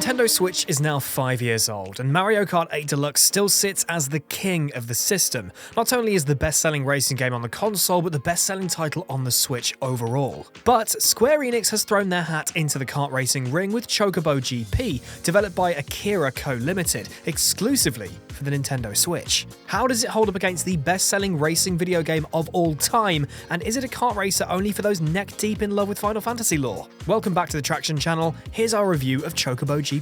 Nintendo Switch is now 5 years old, and Mario Kart 8 Deluxe still sits as the king of the system. Not only is the best-selling racing game on the console, but the best-selling title on the Switch overall. But Square Enix has thrown their hat into the kart racing ring with Chocobo GP, developed by Akira Co. Limited, exclusively for the Nintendo Switch. How does it hold up against the best-selling racing video game of all time, and is it a kart racer only for those neck-deep in love with Final Fantasy lore? Welcome back to the Traxion channel, here's our review of Chocobo GP.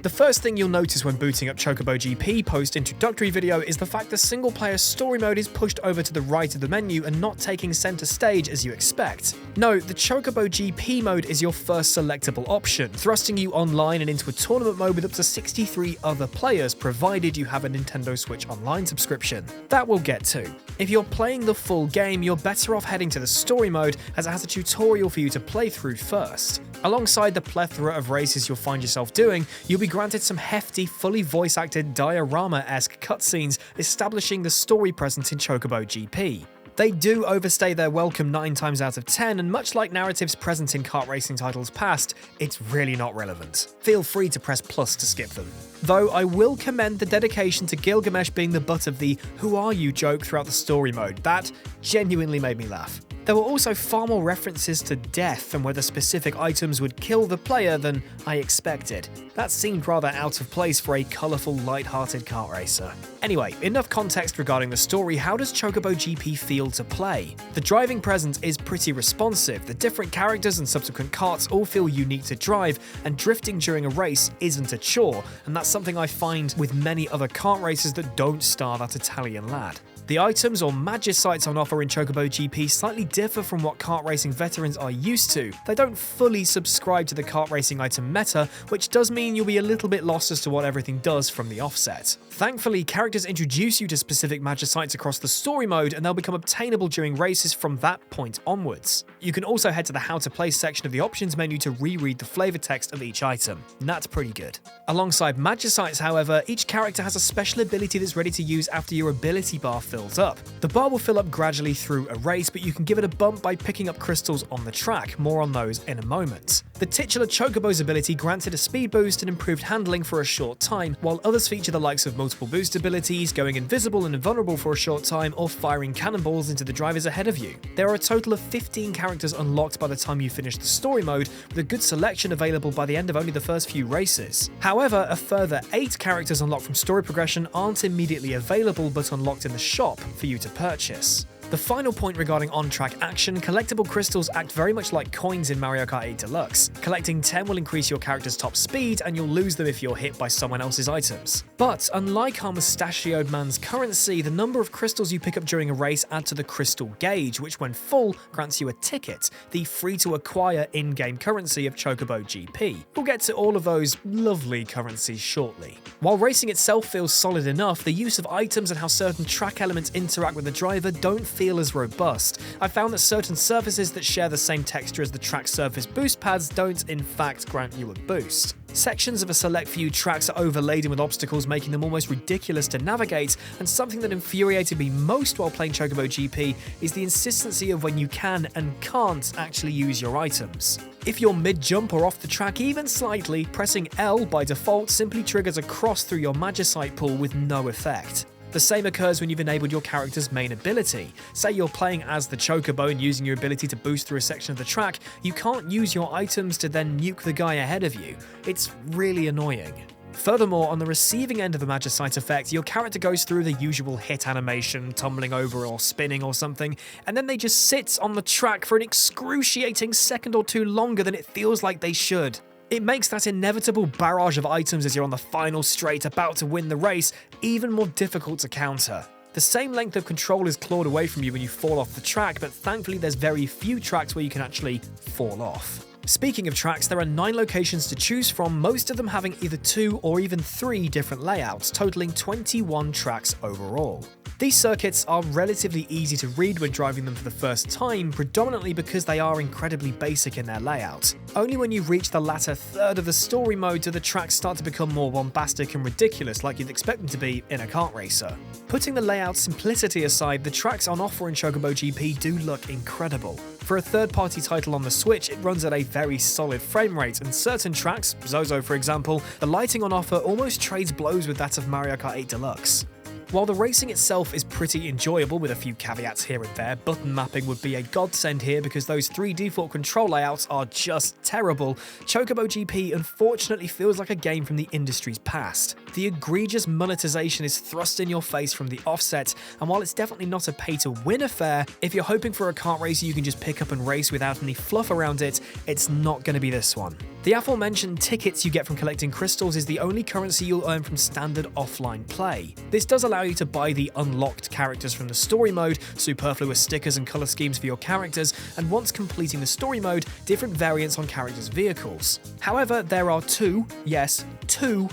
The first thing you'll notice when booting up Chocobo GP post-introductory video is the fact the single-player story mode is pushed over to the right of the menu and not taking center stage as you expect. No, the Chocobo GP mode is your first selectable option, thrusting you online and into a tournament mode with up to 63 other players, provided you have a Nintendo Switch Online subscription. That we'll get to. If you're playing the full game, you're better off heading to the story mode, as it has a tutorial for you to play through first. Alongside the plethora of races you'll find yourself doing, you'll be granted some hefty, fully voice-acted diorama-esque cutscenes establishing the story present in Chocobo GP. They do overstay their welcome 9 times out of 10, and much like narratives present in kart racing titles past, it's really not relevant. Feel free to press plus to skip them. Though I will commend the dedication to Gilgamesh being the butt of the "who are you" joke throughout the story mode. That genuinely made me laugh. There were also far more references to death and whether specific items would kill the player than I expected. That seemed rather out of place for a colourful, light-hearted kart racer. Anyway, enough context regarding the story. How does Chocobo GP feel to play? The driving present is pretty responsive, the different characters and subsequent karts all feel unique to drive, and drifting during a race isn't a chore, and that's something I find with many other kart races that don't star that Italian lad. The items or Magicites on offer in Chocobo GP slightly differ from what kart racing veterans are used to. They don't fully subscribe to the kart racing item meta, which does mean you'll be a little bit lost as to what everything does from the offset. Thankfully, characters introduce you to specific Magicites across the story mode, and they'll become obtainable during races from that point onwards. You can also head to the How to Play section of the options menu to reread the flavor text of each item, and that's pretty good. Alongside Magicites, however, each character has a special ability that's ready to use after your ability bar fills up. The bar will fill up gradually through a race, but you can give it a bump by picking up crystals on the track, more on those in a moment. The titular Chocobo's ability granted a speed boost and improved handling for a short time, while others feature the likes of multiple boost abilities, going invisible and invulnerable for a short time, or firing cannonballs into the drivers ahead of you. There are a total of 15 characters unlocked by the time you finish the story mode, with a good selection available by the end of only the first few races. However, a further 8 characters unlocked from story progression aren't immediately available but unlocked in the shop for you to purchase. The final point regarding on-track action, collectible crystals act very much like coins in Mario Kart 8 Deluxe. Collecting 10 will increase your character's top speed, and you'll lose them if you're hit by someone else's items. But unlike our mustachioed man's currency, the number of crystals you pick up during a race add to the crystal gauge, which when full grants you a ticket, the free-to-acquire in-game currency of Chocobo GP. We'll get to all of those lovely currencies shortly. While racing itself feels solid enough, the use of items and how certain track elements interact with the driver don't feel as robust. I found that certain surfaces that share the same texture as the track surface boost pads don't in fact grant you a boost. Sections of a select few tracks are overladen with obstacles, making them almost ridiculous to navigate, and something that infuriated me most while playing Chocobo GP is the insistency of when you can and can't actually use your items. If you're mid-jump or off the track even slightly, pressing L by default simply triggers a cross through your Magicite pool with no effect. The same occurs when you've enabled your character's main ability. Say you're playing as the Chocobo and using your ability to boost through a section of the track, you can't use your items to then nuke the guy ahead of you. It's really annoying. Furthermore, on the receiving end of the Magicite effect, your character goes through the usual hit animation, tumbling over or spinning or something, and then they just sit on the track for an excruciating second or two longer than it feels like they should. It makes that inevitable barrage of items as you're on the final straight about to win the race even more difficult to counter. The same length of control is clawed away from you when you fall off the track, but thankfully there's very few tracks where you can actually fall off. Speaking of tracks, there are 9 locations to choose from, most of them having either 2 or even 3 different layouts, totaling 21 tracks overall. These circuits are relatively easy to read when driving them for the first time, predominantly because they are incredibly basic in their layout. Only when you reach the latter third of the story mode do the tracks start to become more bombastic and ridiculous like you'd expect them to be in a kart racer. Putting the layout simplicity aside, the tracks on offer in Chocobo GP do look incredible. For a third-party title on the Switch, it runs at a very solid frame rate, and certain tracks, Zozo for example, the lighting on offer almost trades blows with that of Mario Kart 8 Deluxe. While the racing itself is pretty enjoyable with a few caveats here and there, button mapping would be a godsend here because those 3 default control layouts are just terrible. Chocobo GP unfortunately feels like a game from the industry's past. The egregious monetization is thrust in your face from the offset, and while it's definitely not a pay-to-win affair, if you're hoping for a kart racer you can just pick up and race without any fluff around it, it's not going to be this one. The aforementioned tickets you get from collecting crystals is the only currency you'll earn from standard offline play. This does allow you to buy the unlocked characters from the story mode, superfluous stickers and colour schemes for your characters, and once completing the story mode, different variants on characters' vehicles. However, there are two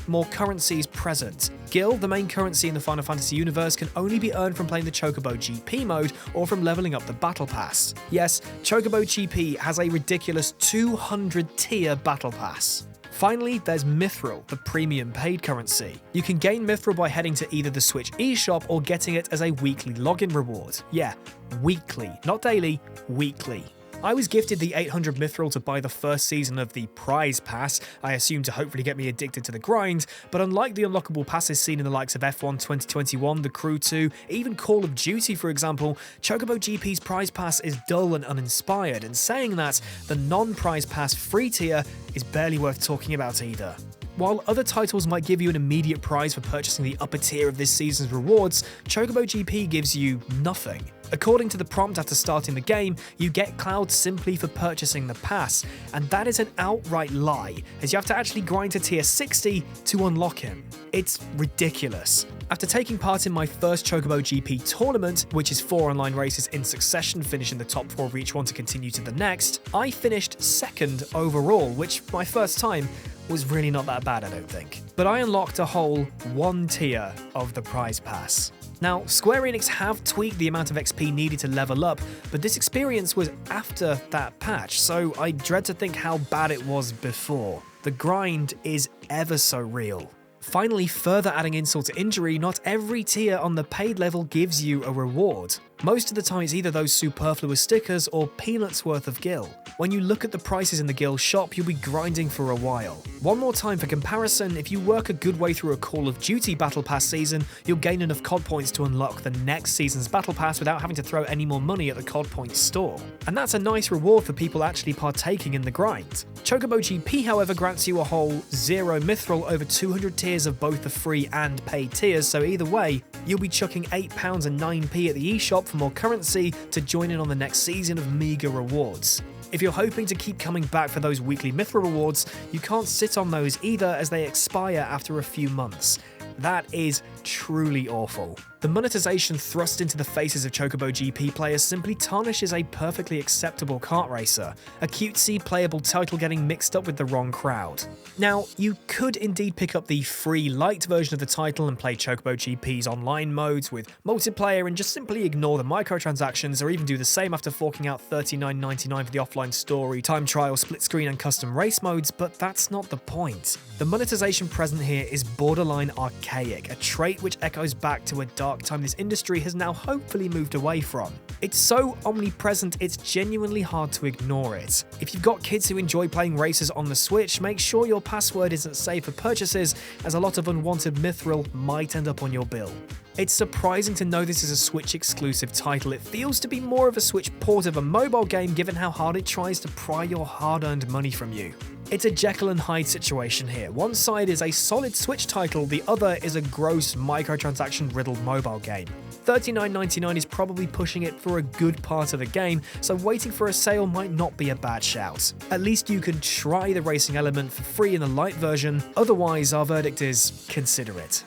more currencies present. Gil, the main currency in the Final Fantasy universe, can only be earned from playing the Chocobo GP mode or from leveling up the Battle Pass. Yes, Chocobo GP has a ridiculous 200 tier Battle Pass. Finally, there's Mithril, the premium paid currency. You can gain Mithril by heading to either the Switch eShop or getting it as a weekly login reward. Yeah, weekly, not daily, weekly. I was gifted the 800 Mithril to buy the first season of the Prize Pass, I assume to hopefully get me addicted to the grind, but unlike the unlockable passes seen in the likes of F1 2021, The Crew 2, even Call of Duty for example, Chocobo GP's Prize Pass is dull and uninspired, and saying that, the non-Prize Pass free tier is barely worth talking about either. While other titles might give you an immediate prize for purchasing the upper tier of this season's rewards, Chocobo GP gives you nothing. According to the prompt after starting the game, you get Cloud simply for purchasing the pass, and that is an outright lie, as you have to actually grind to tier 60 to unlock him. It's ridiculous. After taking part in my first Chocobo GP tournament, which is 4 online races in succession, finishing the top 4 of each one to continue to the next, I finished 2nd overall, which, my first time, was really not that bad, I don't think. But I unlocked a whole 1 tier of the Prize Pass. Now, Square Enix have tweaked the amount of XP needed to level up, but this experience was after that patch, so I dread to think how bad it was before. The grind is ever so real. Finally, further adding insult to injury, not every tier on the paid level gives you a reward. Most of the time it's either those superfluous stickers or peanuts worth of gil. When you look at the prices in the gil shop, you'll be grinding for a while. One more time for comparison, if you work a good way through a Call of Duty Battle Pass season, you'll gain enough COD points to unlock the next season's Battle Pass without having to throw any more money at the COD points store. And that's a nice reward for people actually partaking in the grind. Chocobo GP, however, grants you a whole 0 Mithril over 200 tiers of both the free and paid tiers, so either way, you'll be chucking £8 and 9p at the eShop for more currency to join in on the next season of meager rewards. If you're hoping to keep coming back for those weekly Mithril rewards, you can't sit on those either as they expire after a few months. That is truly awful. The monetization thrust into the faces of Chocobo GP players simply tarnishes a perfectly acceptable kart racer, a cutesy playable title getting mixed up with the wrong crowd. Now, you could indeed pick up the free light version of the title and play Chocobo GP's online modes with multiplayer and just simply ignore the microtransactions, or even do the same after forking out $39.99 for the offline story, time trial, split screen and custom race modes, but that's not the point. The monetization present here is borderline archaic, a trait which echoes back to a dark time this industry has now hopefully moved away from. It's so omnipresent it's genuinely hard to ignore it. If you've got kids who enjoy playing races on the Switch, make sure your password isn't safe for purchases, as a lot of unwanted Mithril might end up on your bill. It's surprising to know this is a Switch exclusive title. It feels to be more of a Switch port of a mobile game given how hard it tries to pry your hard-earned money from you. It's a Jekyll and Hyde situation here. One side is a solid Switch title, the other is a gross microtransaction-riddled mobile game. $39.99 is probably pushing it for a good part of the game, so waiting for a sale might not be a bad shout. At least you can try the racing element for free in the light version, otherwise our verdict is consider it.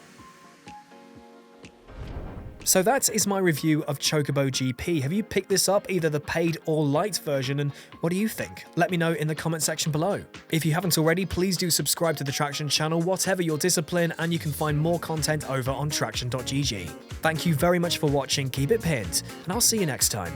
So that is my review of Chocobo GP. Have you picked this up, either the paid or light version, and what do you think? Let me know in the comment section below. If you haven't already, please do subscribe to the Traxion channel, whatever your discipline, and you can find more content over on TraxionGG. Thank you very much for watching, keep it pinned, and I'll see you next time.